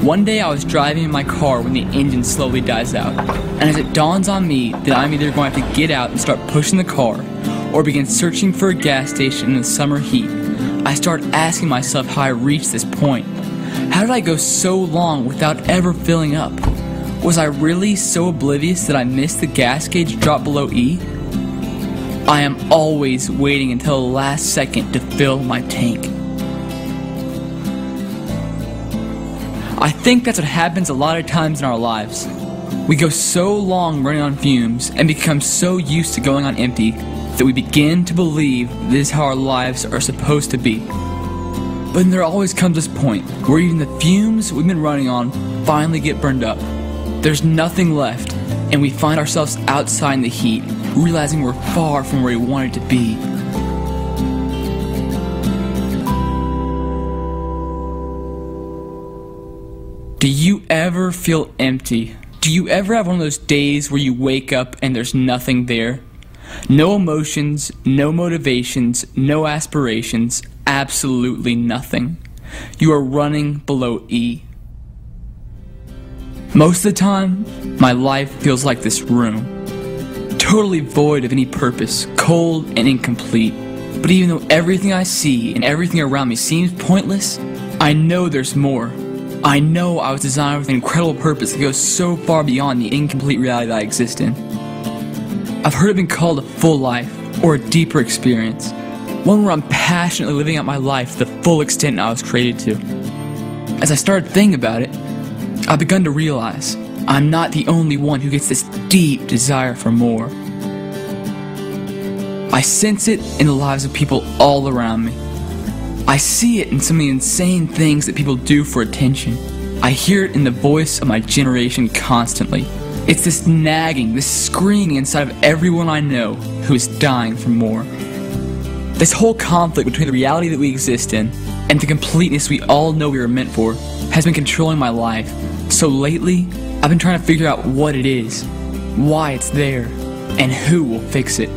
One day I was driving in my car when the engine slowly dies out, and as it dawns on me that I'm either going to have to get out and start pushing the car, or begin searching for a gas station in the summer heat, I start asking myself how I reached this point. How did I go so long without ever filling up? Was I really so oblivious that I missed the gas gauge drop below E? I am always waiting until the last second to fill my tank. I think that's what happens a lot of times in our lives. We go so long running on fumes and become so used to going on empty that we begin to believe this is how our lives are supposed to be. But then there always comes this point where even the fumes we've been running on finally get burned up. There's nothing left, and we find ourselves outside in the heat, realizing we're far from where we wanted to be. Do you ever feel empty? Do you ever have one of those days where you wake up and there's nothing there? No emotions, no motivations, no aspirations, absolutely nothing. You are running below E. Most of the time, my life feels like this room. Totally void of any purpose, cold and incomplete. But even though everything I see and everything around me seems pointless, I know there's more. I know I was designed with an incredible purpose that goes so far beyond the incomplete reality that I exist in. I've heard it been called a full life, or a deeper experience. One where I'm passionately living out my life to the full extent I was created to. As I started thinking about it, I've begun to realize I'm not the only one who gets this deep desire for more. I sense it in the lives of people all around me. I see it in some of the insane things that people do for attention. I hear it in the voice of my generation constantly. It's this nagging, this screaming inside of everyone I know who is dying for more. This whole conflict between the reality that we exist in and the completeness we all know we are meant for has been controlling my life. So lately, I've been trying to figure out what it is, why it's there, and who will fix it.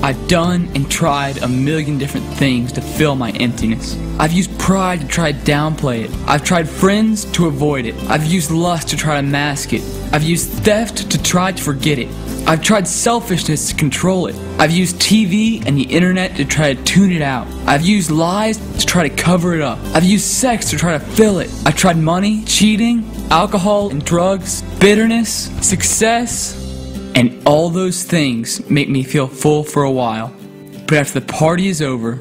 I've done and tried a million different things to fill my emptiness. I've used pride to try to downplay it. I've tried friends to avoid it. I've used lust to try to mask it. I've used theft to try to forget it. I've tried selfishness to control it. I've used TV and the internet to try to tune it out. I've used lies to try to cover it up. I've used sex to try to fill it. I've tried money, cheating, alcohol and drugs, bitterness, success, and all those things make me feel full for a while. But after the party is over,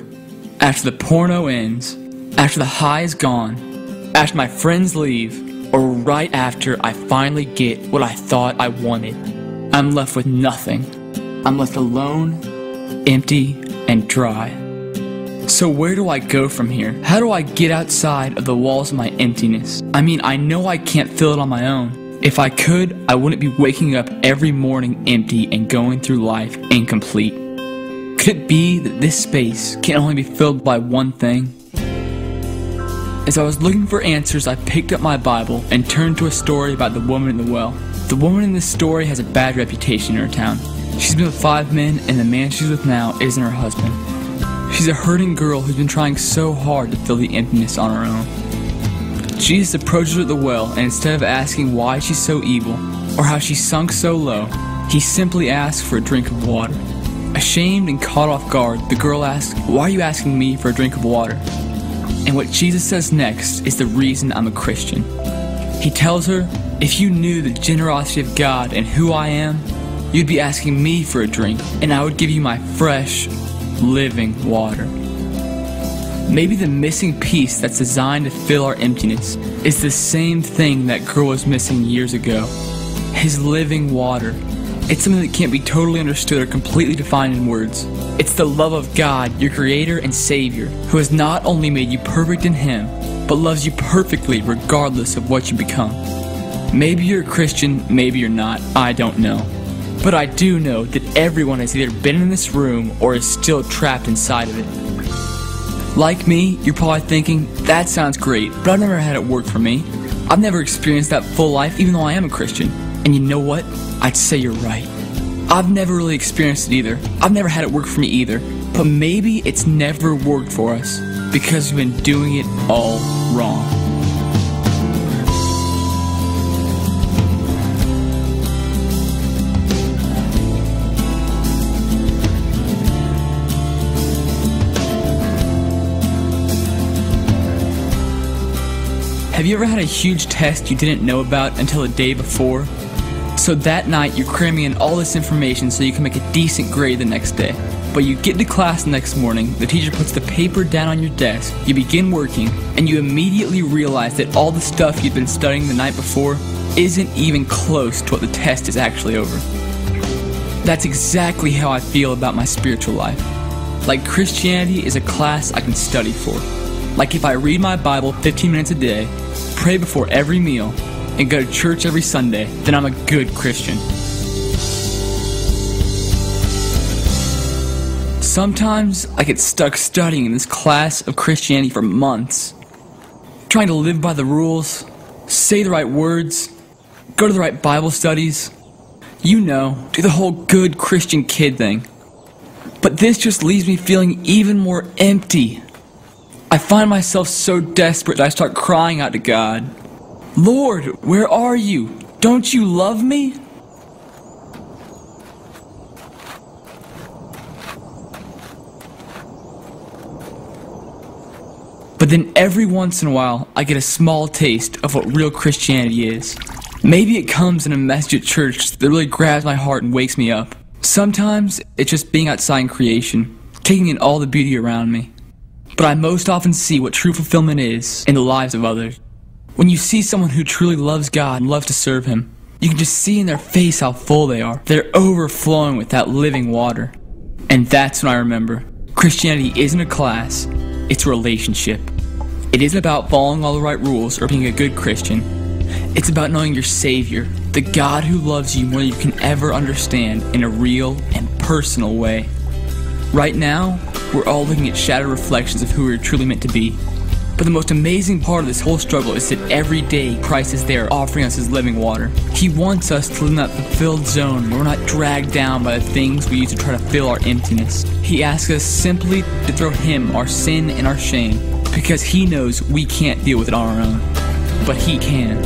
after the porno ends, after the high is gone, after my friends leave, or right after I finally get what I thought I wanted, I'm left with nothing. I'm left alone, empty, and dry. So where do I go from here? How do I get outside of the walls of my emptiness? I mean, I know I can't fill it on my own. If I could, I wouldn't be waking up every morning empty and going through life incomplete. Could it be that this space can only be filled by one thing? As I was looking for answers, I picked up my Bible and turned to a story about the woman in the well. The woman in this story has a bad reputation in her town. She's been with 5 men, and the man she's with now isn't her husband. She's a hurting girl who's been trying so hard to fill the emptiness on her own. Jesus approaches her at the well, and instead of asking why she's so evil, or how she sunk so low, he simply asks for a drink of water. Ashamed and caught off guard, the girl asks, "Why are you asking me for a drink of water?" And what Jesus says next is the reason I'm a Christian. He tells her, if you knew the generosity of God and who I am, you'd be asking me for a drink, and I would give you my fresh, living water. Maybe the missing piece that's designed to fill our emptiness is the same thing that girl was missing years ago. His living water. It's something that can't be totally understood or completely defined in words. It's the love of God, your Creator and Savior, who has not only made you perfect in Him, but loves you perfectly regardless of what you become. Maybe you're a Christian, maybe you're not, I don't know. But I do know that everyone has either been in this room or is still trapped inside of it. Like me, you're probably thinking, that sounds great, but I've never had it work for me. I've never experienced that full life even though I am a Christian. And you know what? I'd say you're right. I've never really experienced it either. I've never had it work for me either. But maybe it's never worked for us because we've been doing it all wrong. Have you ever had a huge test you didn't know about until the day before? So that night you're cramming in all this information so you can make a decent grade the next day. But you get to class the next morning, the teacher puts the paper down on your desk, you begin working, and you immediately realize that all the stuff you've been studying the night before isn't even close to what the test is actually over. That's exactly how I feel about my spiritual life. Like Christianity is a class I can study for. Like if I read my Bible 15 minutes a day, pray before every meal, and go to church every Sunday, then I'm a good Christian. Sometimes I get stuck studying in this class of Christianity for months, trying to live by the rules, say the right words, go to the right Bible studies, you know, do the whole good Christian kid thing. But this just leaves me feeling even more empty. I find myself so desperate that I start crying out to God, "Lord, where are you? Don't you love me?" But then every once in a while, I get a small taste of what real Christianity is. Maybe it comes in a message at church that really grabs my heart and wakes me up. Sometimes it's just being outside in creation, taking in all the beauty around me. But I most often see what true fulfillment is in the lives of others. When you see someone who truly loves God and loves to serve Him, you can just see in their face how full they are. They're overflowing with that living water. And that's when I remember, Christianity isn't a class, it's a relationship. It isn't about following all the right rules or being a good Christian. It's about knowing your Savior, the God who loves you more than you can ever understand in a real and personal way. Right now, we're all looking at shattered reflections of who we're truly meant to be. But the most amazing part of this whole struggle is that every day Christ is there offering us His living water. He wants us to live in that fulfilled zone where we're not dragged down by the things we use to try to fill our emptiness. He asks us simply to throw Him our sin and our shame, because He knows we can't deal with it on our own. But He can.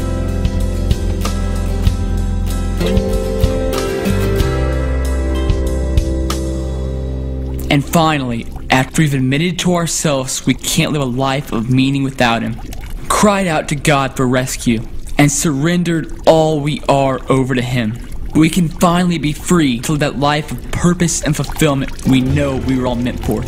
And finally, after we've admitted to ourselves we can't live a life of meaning without Him, cried out to God for rescue, and surrendered all we are over to Him, we can finally be free to live that life of purpose and fulfillment we know we were all meant for.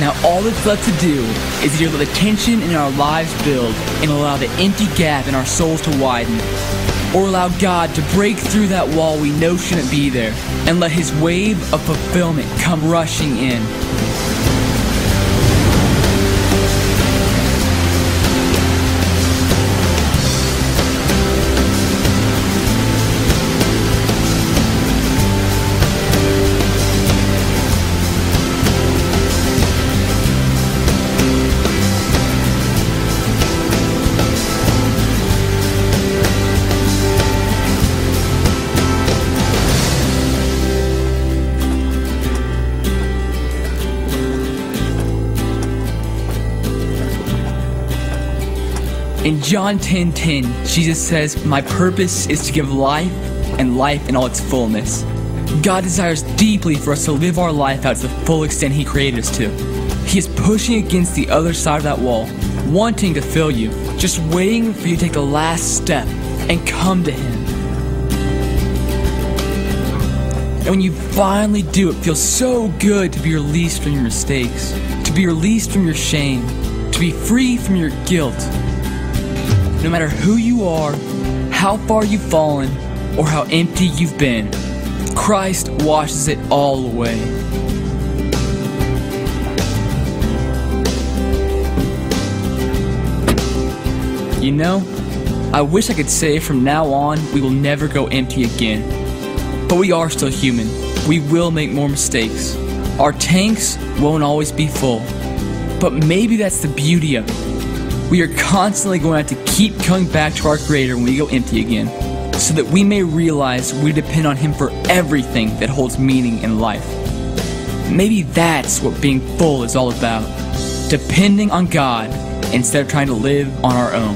Now all that's left to do is either let the tension in our lives build and allow the empty gap in our souls to widen, or allow God to break through that wall we know shouldn't be there and let His wave of fulfillment come rushing in. In John 10:10, Jesus says, "My purpose is to give life, and life in all its fullness." God desires deeply for us to live our life out to the full extent He created us to. He is pushing against the other side of that wall, wanting to fill you, just waiting for you to take the last step and come to Him. And when you finally do, it feels so good to be released from your mistakes, to be released from your shame, to be free from your guilt. No matter who you are, how far you've fallen, or how empty you've been, Christ washes it all away. You know, I wish I could say from now on we will never go empty again. But we are still human. We will make more mistakes. Our tanks won't always be full. But maybe that's the beauty of it. We are constantly going to have to keep coming back to our Creator when we go empty again, so that we may realize we depend on Him for everything that holds meaning in life. Maybe that's what being full is all about. Depending on God instead of trying to live on our own.